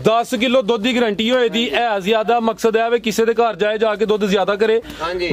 10 kilo दुध की guarantee होए दी है। ज्यादा मकसद है किसी के घर जाए जाके दुध ज्यादा करे।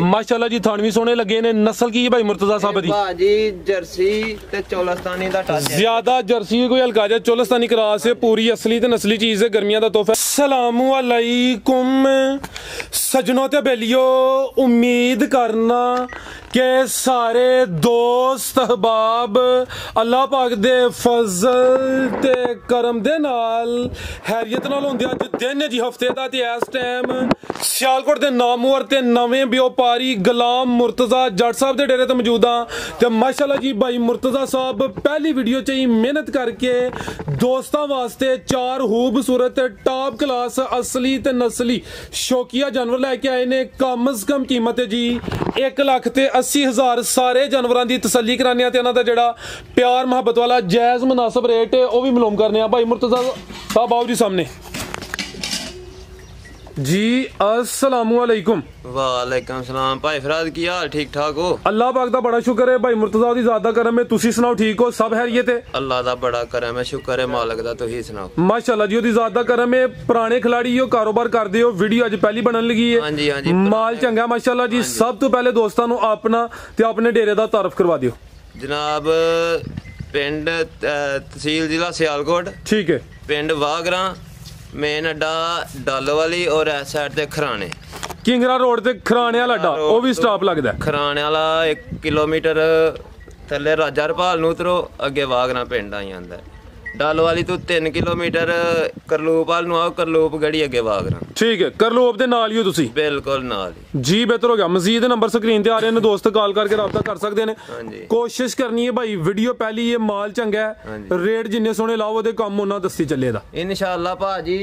माशाल्लाह जी थान भी सोने लगे ने। नस्ल की है भाई मुर्तजा साहब दी? भाजी जर्सी ते चोलस्तानी दा टच है। ज्यादा जर्सी कोई हल्का जा चोलस्तानी क्रॉस है। पूरी असली ते नस्ली चीज है। गर्मियां दा तोहफा। अस्सलामु अलैकुम सजनों ते बेलियो, उम्मीद करना के सारे दोस्त अहबाब अल्लाह पाक दे फजल ते करम दे नाल हैरियत नाल होंदे। अज दिन जी हफ्ते दा ते इस टाइम सियालकोट दे नामवर ते नवें व्यापारी गुलाम मुर्तजा जट साहब दे डेरे ते मौजूद हां। ते माशाल्लाह जी भाई मुर्तजा साहब पहली वीडियो च ही मेहनत करके दोस्तां वास्ते 4 खूबसूरत टॉप क्लास असली ते नस्ली शौकिया जानवर लैके आए ने। कम अज कम कीमत है जी 1,80,000। सारे जानवरों की तसल्ली कराने ते इन्हां दा जेड़ा प्यार मुहब्बत वाला जायज मुनासिब रेट है वह भी मालूम करने। भाई मुर्तजा साहब आओ जी सामने जी। अस्सलामु अलैकुम। वालेकुम सलाम भाई फराज की हाल ठीक ठाक हो? अल्लाह पाक दा बड़ा शुक्र है। भाई मुर्तजा दी ज़ात दा करम है। तुसी सुनाओ ठीक हो? सब हैरियत है? अल्लाह दा बड़ा करम है, शुक्र है मालिक दा। तुसी सुनाओ? माशाल्लाह जी ओदी ज़ात दा करम है। पुराने खिलाड़ी हो, कारोबार करदे हो, वीडियो अज पहली बनन लगी है। हां जी हां जी माल चंगा माशाल्लाह जी। सब तो पहले दोस्तां नू अपना ते अपने डेरे दा तारफ करवा दियो जनाब। पिंड तहसील जिला सियालकोट। ठीक है। पिंड वागरा, मेन अड्डा डालोवाली और इस साइड ते खराने किंगरा रोड ते खराने वाला अड्डा वो भी स्टॉप लगदा है। खराने वाला 1 किलोमीटर थल्ले राजा हरपाल नूं उतरो, अगे वागरा पिंड आई जांदा है। डालोवाली तो 3 किलोमीटर करलूप वाल नूं आओ, करलूप गड़ी अगे वागरा। ठीक है। करलूप दे नाल ही हो तुसी? बिल्कुल नाल जी। बेहतर हो गया। मजीद नंबर स्क्रीन ते आ रहे हैं, दोस्त कॉल करके राब्ता कर सकते हैं। हां जी। कोशिश करनी है भाई वीडियो पहली है, माल चंगा है, रेट जिन्ने सोने लाओ ओदे कम उन्ना दस्ती चलेगा इंशाअल्लाह। भाजी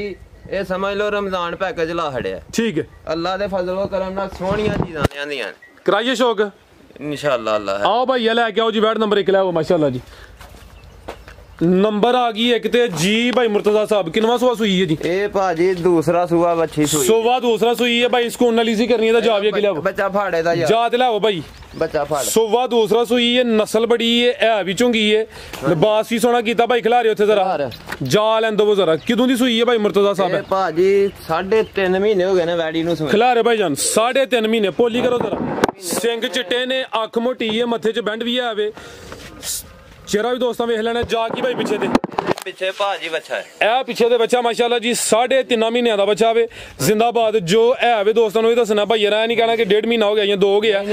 ये समझ लो रमजान पैकेज ला खड़िया। ठीक है। अल्लाह दे फजल व करम नाल सोहणियां चीज़ां आंदियां कराइए शौक इंशाअल्लाह। अल्लाह आओ भाई ये लेके आओ जी। बैठ नंबर 1 ले आओ माशाल्लाह जी। नंबर आ गई एक ते जी। भाई मुर्तजा साहब किनवा सुआ सुई है जी? ए भाजी दूसरा सुआ बच्ची सुई। सुआ दूसरा सुई है भाई। इसको एनालिसिस करनी है तो जाविए के लिए बच्चा फाड़े दा यार। जात लाओ भाई बच्चा फाड़। सुआ दूसरा सुई है। नस्ल बड़ी है भी चुंगी है। लिबास भी सोना कीता भाई। खिला रहे उत्थे जरा जा लैंदो वो जरा। किदों दी सुई है भाई मुर्तजा साहब? भाजी 3.5 महीने हो गए ने वैडी नूं। खिला रहे भाई जान 3.5 महीने। पोली करो जरा। सिंग चिट्टे ने, अख मोटी है, मथे च बैंड भी है, चेहरा भी दोस्तां वेख लेना। जाकी भाई पिछे दे पिछे भाजी बच्चा है। ए पिछे दे बच्चा माशाल्लाह जी 3.5 महीने दा बच्चा वे। जिंदाबाद जो है वे दोस्तां नूं दसना भाई यार नहीं कहना कि 1.5 महीना हो गया या 2 हो गया।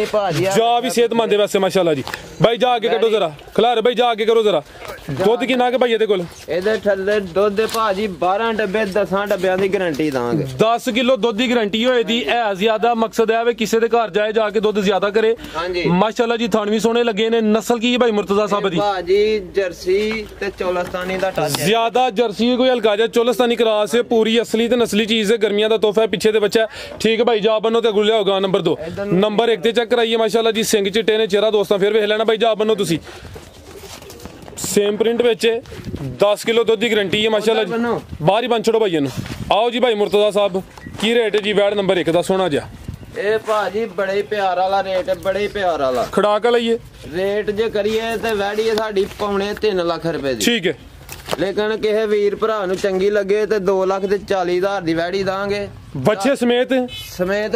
जा भी सेहतमंद है वैसे माशाल्लाह जी। भाई जा आगे कटो जरा। खिलार भाई जा आगे करो जरा। दुध किन्ना के भाई ਇਹਦੇ ਕੋਲ? ਇਹਦੇ ਥੱਲੇ ਦੁੱਧ ਦੇ ਭਾਜੀ 12 ਡੱਬੇ 10 ਡੱਬਿਆਂ ਦੀ ਗਾਰੰਟੀ ਦਾਂਗੇ। 10 किलो दुध की गारंटी होए दी है। ज्यादा मकसद है वे किसी के घर जाए जाके दुध ज्यादा करे। माशाल्लाह जी थान भी सोने लगे ने। नस्ल की है भाई मुर्तजा साहब दी? भाजी जर्सी ते चोलस्तानी दा टच है। ज्यादा जर्सी कोई हल्का जा चोलस्तानी क्रॉस है। पूरी असली ते नस्ली चीज है। गर्मियां दा तोहफा है। पीछे दे बच्चा ठीक है भाई। जा बनो ते गुलिया होगा। नंबर 2 नंबर 1 ते चेक कराइए माशाल्लाह जी। सिंग चिट्टे ने, चेहरा दोस्तां फिर वेख लेना भाई। जा बनो तुसी सेम प्रिंट विच 10 किलो दुध की गारंटी है माशाल्लाह जी। बाहर ही बन छोड़ो भाई इनू। आओ जी भाई मुर्तजा साहब की रेट है जी? वैड नंबर 1 दा सोना जा। ए भाजी बड़े ही प्यार वाला रेट है। बड़े ही प्यार वाला खड़ा के लाइए रेट जे करिए ते वैडी है साडी पौने 3 लाख रुपए दी। ठीक है। लेकिन किसी वीर भरा नूं चंगी लगे ते 2,40,000 दी वैडी दांगे। बच्चे समेत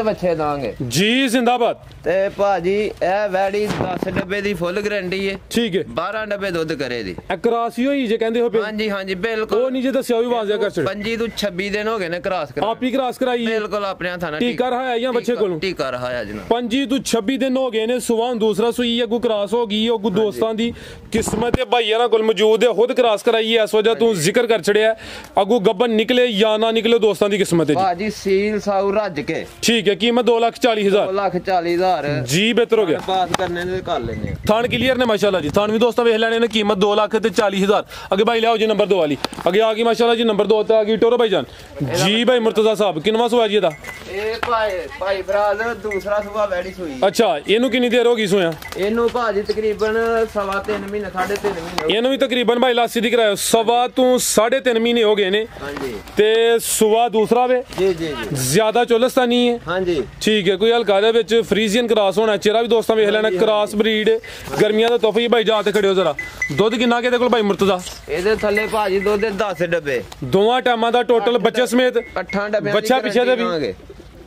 बच्चे दांगे जी। जिंदाबाद। ते भाजी ए वैडी 10 डब्बे दी फुल गारंटी है। ठीक है। 12 डब्बे दुध करे दी। क्रॉस ही होई जे कहंदे हो पे? हां जी हां जी बिल्कुल। ओ नहीं जे दस्या भी वाजिया कर छड़। 25 तो 26 दिन हो गए ने क्रॉस करा। आप ही क्रॉस कराई? बिल्कुल अपने हथा ना। टीका रहाया या बच्चे कोलों? टीका रहाया जनाब। 25 तो 26 दिन हो गए ने। सुबह दूसरा सुई है। कोई क्रॉस हो गई है। कोई दोस्तां दी किस्मत है भाई यार कोल मौजूद है। खुद क्रॉस कराई है। इस वजह तू जिक्र कर छड़िया। अगू गब्बन निकले या ना निकले दोस्तां दी किस्मत है जी। भाजी सील साउ रज के। ठीक है। कीमत 2,40,000। 2,40,000 जी। बेहतर हो गया। बात करने दे कर लेने। थान क्लियर ने माशाल्लाह जी। थान भी दोस्तों वेख लेने ने। कीमत 2,40,000। आगे भाई ले आओ जी नंबर 2 वाली। आगे आ गई माशाल्लाह जी नंबर 2 ते आ गई टोरो भाई जान जी। भाई मुर्तजा साहब किनवा सुआ जी दा? ए भाई फराज दूसरा सुआ वैडी सुई। अच्छा इनू कितनी देर होगी सोया? इनू भाजी तकरीबन 3.5 महीने 3.5 महीने। इनू भी तकरीबन भाई लासी दी करायो 3.5 तो 3.5 महीने हो गए ने। हां जी। ते सुआ दूसरा वे जी जी ज्यादा चोलस्तानी है। हाँ जी ठीक है, कोई हल्का दे विच फ्रीजियन क्रॉस होना, चेहरा भी दोस्तों वेख लेना, क्रॉस ब्रीड गर्मियां दा तोहफा। भाई जा ते खड़े हो जरा, दुध किन्ना के कोल भाई मुर्तजा? ਇਹਦੇ ਥੱਲੇ ਭਾਜੀ ਦੁੱਧ 10 ਡੱਬੇ दोवां टाइमां दा टोटल बच्चे समेत 8 ਡੱਬਿਆਂ बच्चा पीछे दे भी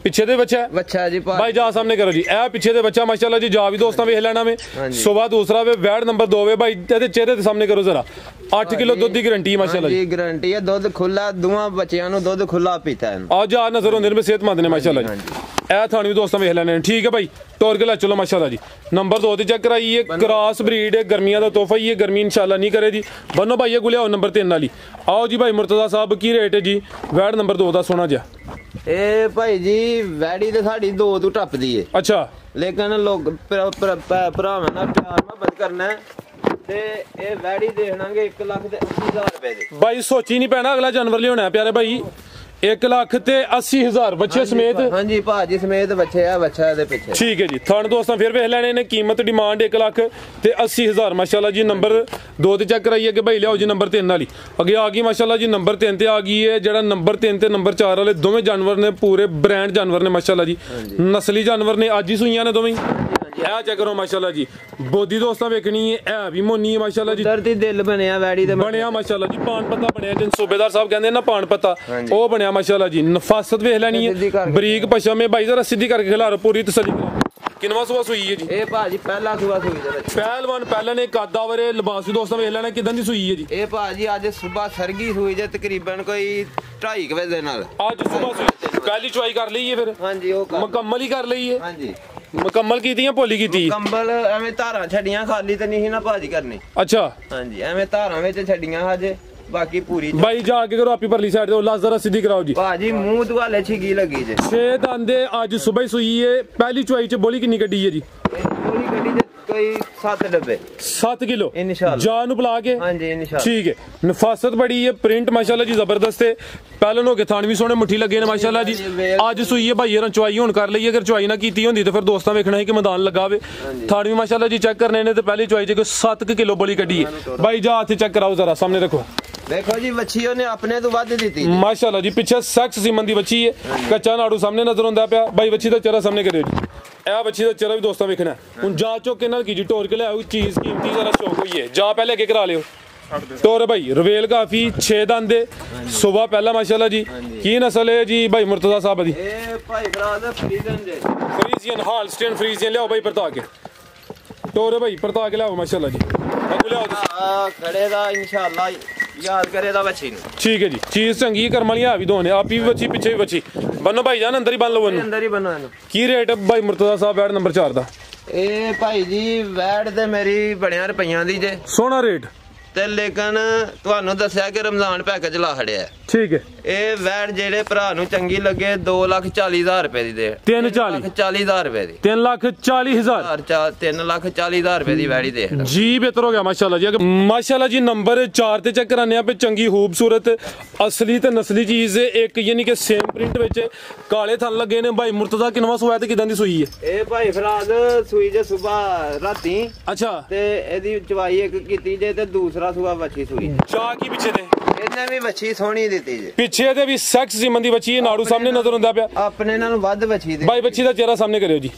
पिछे दे बच्चा है ਬੱਚਾ ਜੀ भाई जा सामने करो जी, ए पिछे दे बच्चा माशाल्लाह जी, जा भी दोस्तां वेख लेना में। सुबह दूसरा वे वैड नंबर 2 वे भाई तेरे चेहरे दे सामने करो जरा, 8 किलो दुध दी गारंटी है माशाल्लाह जी, गारंटी है। दुध खुला दोवां बच्चियां नु दुध खुला पीता है। आ जा नजर होंदे ने सेहतमंद ने माशाल्लाह जी। ए थानी भी दोस्तां वेख लेने ठीक है भाई, तोड़ के ला चलो माशाल्लाह जी। नंबर 2 ते चेक कराइए, क्रॉस ब्रीड है, गर्मियां दा तोहफा ही है, गर्मी इंशाल्लाह नहीं करे जी। बनो भाई ये गुलिया नंबर 3 वाली। आओ जी भाई मुर्तजा साहब की रेट है जी वैड नंबर 2 दा सोना जा? ਇਹ ਭਾਈ ਜੀ ਵੈੜੀ ਤੇ ਸਾਡੀ 2 ਤੋਂ ਟੱਪਦੀ ਏ। अच्छा ਲੇਕਿਨ ਲੋਕ ਭਰਾਵਾਂ ਨਾਲ ਪਿਆਰ ਮੁਹੱਬਤ ਕਰਨਾ ਤੇ ਇਹ ਵੈੜੀ ਦੇਖਣਾਗੇ 1,80,000 ਰੁਪਏ ਦੀ। भाई सोची नहीं पैना, अगला जानवर लिया प्यारे भाई 1,80,000 बच्चे समेत। हाँ जी भाजी समेत बच्चे है, बच्चा है पिछे। ठीक है जी, थाने दोस्तों फिर वेख लेने ने कीमत डिमांड 1,80,000 माशाल्लाह जी। नंबर 2 ते चेक कराइए कि भाई लियाओ जी नंबर 3 वाली। अगे आ गई माशाल्लाह जी नंबर 3 ते आ गई है, जेड़ा नंबर 3 ते नंबर 4 वाले दोवें जानवर ने पूरे ब्रांड जानवर ने माशाल्लाह जी, नस्ली जानवर ने, अज ही सूइयां ने दोवें। ए चेक करो माशाल्लाह जी, बोदी दोस्तां वेखनी है, ए भी मोनी है माशाल्लाह जी, धरती दिल बनया वैड़ी दे बनया माशाल्लाह जी, पान पत्ता बनया जिन सूबेदार साहब कहंदे ना पान पत्ता, ओ बनया माशाल्लाह जी। नफासत वेख लेनी है, बरीक पशम है भाई, जरा सीधी करके खिलारो, पूरी तसल्ली करो। किनवा सुबह सुई है जी? ए भाजी पहला सुबह सुई दे बच्चे। पहलवान पहले ने कादावर लिबास भी दोस्तों वेख लेना किदां दी सुई है जी? ए भाजी आज सुबह सरगी सुई जे तकरीबन कोई 2:30 बजे दे नाल। आज सुबह सुई पहली चुआई कर ली है फिर? हां जी ओ मुकम्मल ही कर ली है। हां जी मुकम्मल कीती है भोली कीती? मुकम्मल एवें धारां छड़ियां खाली ते नहीं ना भाजी करनी। अच्छा हां जी एवें धारां विच छड़ियां हजे बाकी पूरी भाई जाके करो आपी परली साइड लाश जरा सीधी कराओ जी। भाजी मुंह दुआले छिगी लगी जे 6 दांदे आज सुबह ही सुई है। पहली चुआई च बोली कितनी कड्डी है जी? बोली कड्डी जे कोई 7 डब्बे 7 किलो इंशाल्लाह जान बुला के। हां जी इंशाल्लाह ठीक है। नफासत बड़ी है, प्रिंट माशाल्लाह जी जबरदस्त है, पहलन हो के थान भी सोने मुट्ठी लगे ने माशाल्लाह जी। आज सुई है भाई यार चुआई हुन कर लई, अगर चुआई ना कीती होंदी तो फिर दोस्तां वेखना है कि मैदान लगा वे। थान भी माशाल्लाह जी चेक करने ने ते पहली चुआई च कोई 7 किलो बोली कड्डी है भाई। जा हाथ चेक कराओ जरा, सामने रखो देखो जी बच्ची ने अपने तो वध दी माशाल्लाह जी। पीछे सेक्स सीमन दी बच्ची है, कच्चा नाड़ू सामने नजर आंदा पिया भाई। बच्ची दा चेहरा सामने करियो जी, ए बच्ची दा चेहरा भी दोस्तां वेखना हुन। जा चौक के नाल की जी टोर के ले आओ, चीज कीमती जरा शौक होई है, जा पहले के करा लियो टोर भाई। रवेल काफी 6 दांदे सुबह पहला माशाल्लाह जी। की नस्ल है जी भाई मुर्तजा साहब दी? ए भाई फराद फ्रीजन जे फ्रीजियन हालस्टेन फ्रीजियन लियाओ भाई परता के, टोर भाई परता के लियाओ माशाल्लाह जी। अब लियाओ खड़े दा इंशाल्लाह याद करे दा बच्ची ने। ठीक है जी, चीज चंगी है, कर्म वालियां भी दो ने, आप भी बच्ची पीछे भी बच्ची। बनो भाई जान अंदर ही बन लो, बनो अंदर ही बनो इनु। की रेट है भाई मुर्तजा साहब वैड नंबर 4 दा? ए भाई जी वैड ते मेरी बड़िया रुपइयां दी जे सोना रेट ते, लेकिन ਤੁਹਾਨੂੰ ਦੱਸਿਆ ਕਿ ਰਮਜ਼ਾਨ ਪੈਕੇਜ ਲਾ ਖੜਿਆ। ठीक है। ਇਹ ਵੈਡ ਜਿਹੜੇ ਭਰਾ ਨੂੰ ਚੰਗੀ ਲੱਗੇ 2,40,000 ਰੁਪਏ ਦੀ ਦੇ 3,40,000 ਰੁਪਏ ਦੀ 3,40,000 3,40,000 ਰੁਪਏ ਦੀ ਵੈੜੀ ਦੇ जी। बेहतर हो गया माशाल्लाह जी। माशाल्लाह जी नंबर 4 ते चेक कराने पे चंगी खूबसूरत असली ते नस्ली चीज है एक, यानी कि सेम प्रिंट विच काले थन लगे ने भाई। मुर्तजा किनवा सुआ ते किदां दी सुई है? ਇਹ ਭਾਈ ਫਰਾਦ ਸੂਈ ਜੇ ਸਵੇਰ ਰਾਤੀ। अच्छा ਤੇ ਇਹਦੀ ਚਵਾਈ ਇੱਕ ਕੀਤੀ ਜੇ ਤੇ ਦੂਸਰਾ ਸੂਆ ਵੱਛੀ ਸੂਈ जा की पीछे दे ਇਹਨੇ ਵੀ ਵੱਛੀ ਸੋਹਣੀ ਦਿੱਤੀ ਜੇ। पीछे दे भी सेक्स सीमन दी बच्ची है, नाड़ू सामने नजर आंदा पिया ਆਪਣੇ ਇਹਨਾਂ ਨੂੰ ਵੱਧ ਵੱਛੀ ਦੇ भाई। बच्ची दा चेहरा सामने करियो जी,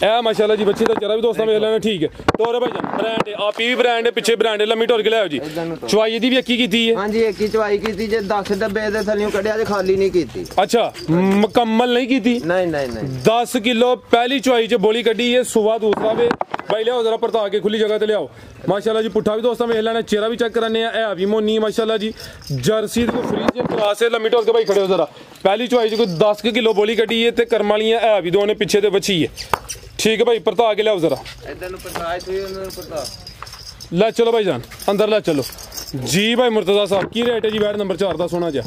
ए माशाल्लाह जी बच्ची दा चेहरा भी दोस्तों वेख लेना। ठीक है टोर भाई जान ब्रांड है, आप भी ब्रांड है, पीछे ब्रांड है, लम्मी टोर के लाओ जी। चुआई दी भी एक ही कीती है? हां जी एक ही चवाई कीती जे 10 डब्बे दे थलियों कढिया जे खाली नहीं कीती। अच्छा मुकम्मल नहीं कीती? नहीं नहीं नहीं 10 किलो पहली चुआई च बोली कड्डी है, सुबह दूसरा वे भाई लियाओ जरा परता के खुली जगह ते लियाओ माशाल्लाह जी। पुट्ठा भी दोस्तों वेख लेना, चेहरा भी चेक कराने है भी मोनी माशाल्लाह जी। जर्सी को फ्रीजियन क्लास है, लम्मी टोर के भाई खड़े हो जरा। पहली चुआई च कोई 10 किलो बोली कड्डी है ते कर्म वालियां है भी दो ने पीछे ते बची है। ठीक है भाई परता के लियाओ जरा, इधर नु परता थी उन्होंने परता ले चलो भाई जान अंदर ले चलो जी। भाई मुर्तजा साहब की रेट है जी वैड नंबर 4 दा सोना जा?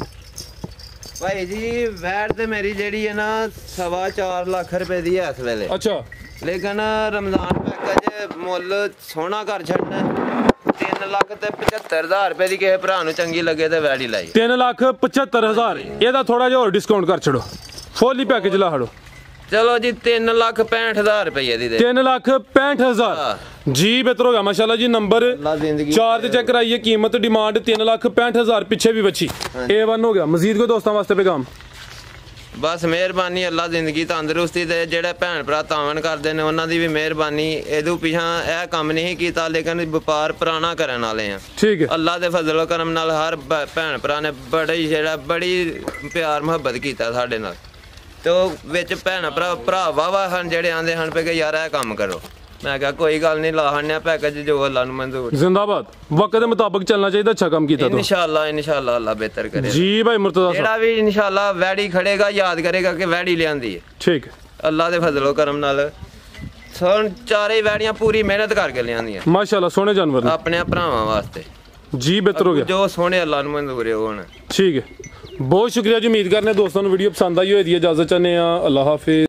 भाई जी वैड ते मेरी जेड़ी है ना 4.25 लाख रुपए दी है इस वेले। अच्छा लेकिन रमजान पैकेज मुੱਲ सोना कर छड़ना 3,75,000 रुपए दी किसी भरा नु चंगी लगे ते वैडी लाई 3,75,000 ਇਹਦਾ ਥੋੜਾ ਜਿਹਾ ਹੋਰ ਡਿਸਕਾਊਂਟ ਕਰ ਛੜੋ, ਫੁੱਲ ਹੀ ਪੈਕੇਜ ਲਾ ਹੜੋ। चलो जी 3,65,000 रुपए दी दे 3,65,000 जी। बेहतर होगा माशाल्लाह जी। नंबर 4 ते चेक कराइए, कीमत डिमांड 3,65,000 पीछे भी बची। A1 हो गया। मजीद कोई दोस्तों वास्ते पैगाम? ਬਸ ਮਿਹਰਬਾਨੀ ਅੱਲਾ ਜ਼ਿੰਦਗੀ ਤੰਦਰੁਸਤੀ ਦੇ। ਜਿਹੜੇ ਭੈਣ ਭਰਾ ਤਾਵਨ ਕਰਦੇ ਨੇ ਉਹਨਾਂ ਦੀ ਵੀ ਮਿਹਰਬਾਨੀ। ਇਹਦੂ ਪਿਛਾਂ ਇਹ ਕੰਮ ਨਹੀਂ ਕੀਤਾ, ਲੇਕਿਨ ਵਪਾਰ ਪੁਰਾਣਾ ਕਰਨ ਵਾਲੇ ਆ। ਠੀਕ ਹੈ। ਅੱਲਾ ਦੇ ਫਜ਼ਲ ਕਰਮ ਨਾਲ ਹਰ ਭੈਣ ਭਰਾ ਨੇ ਬੜੀ ਪਿਆਰ ਮੁਹੱਬਤ ਕੀਤਾ ਸਾਡੇ ਨਾਲ। ਤੇ ਉਹ ਵਿੱਚ ਭੈਣ ਭਰਾ ਵਾਵਾ ਹਨ ਜਿਹੜੇ ਆਂਦੇ ਹਨ ਪਏ ਕਿ ਯਾਰ ਇਹ ਕੰਮ ਕਰੋ। ਮੈਂ ਕਿਹਾ ਕੋਈ ਗੱਲ ਨਹੀਂ, ਲਾ ਹੰਨਿਆ ਪੈਕੇਜ ਜੋ ਅੱਲਾ ਨੂੰ ਮਨਜ਼ੂਰ। ਜ਼ਿੰਦਾਬਾਦ। ਵਕਤ ਦੇ ਮੁਤਾਬਕ ਚੱਲਣਾ ਚਾਹੀਦਾ। ਅੱਛਾ ਕੰਮ ਕੀਤਾ ਤੂੰ। ਇਨਸ਼ਾਅੱਲਾ ਅੱਲਾ ਬਿਹਤਰ ਕਰੇ ਜੀ ਭਾਈ ਮੁਰਤਜ਼ਾ ਜਿਹੜਾ ਵੀ ਇਨਸ਼ਾਅੱਲਾ ਵੈੜੀ ਖੜੇਗਾ ਯਾਦ ਕਰੇਗਾ ਕਿ ਵੈੜੀ ਲਿਆਂਦੀ ਹੈ। ਠੀਕ ਹੈ। ਅੱਲਾ ਦੇ ਫਜ਼ਲ ਕਰਮ ਨਾਲ ਸੋਣ ਚਾਰੇ ਵੈੜੀਆਂ ਪੂਰੀ ਮਿਹਨਤ ਕਰਕੇ ਲਿਆਂਦੀਆਂ ਮਾਸ਼ਾਅੱਲਾ। ਸੋਹਣੇ ਜਾਨਵਰ ਨੇ ਆਪਣੇ ਭਰਾਵਾਂ ਵਾਸਤੇ। ਜੀ ਬਿਹਤਰ ਹੋ ਗਿਆ। ਜੋ ਸੋਹਣੇ ਅੱਲਾ ਨੂੰ ਮਨਜ਼ੂਰ ਹੋਣ। ਠੀਕ ਹੈ। ਬਹੁਤ ਸ਼ੁਕਰੀਆ ਜੀ। ਉਮੀਦ ਕਰਨੇ ਦੋਸਤਾਂ ਨੂੰ ਵੀਡੀਓ ਪਸੰਦ ਆਈ ਹੋਏਗੀ। ਇਜਾਜ਼ਤ ਚਾਹੁੰਦੇ ਆ। ਅੱਲਾ ਹਾਫਿਜ਼।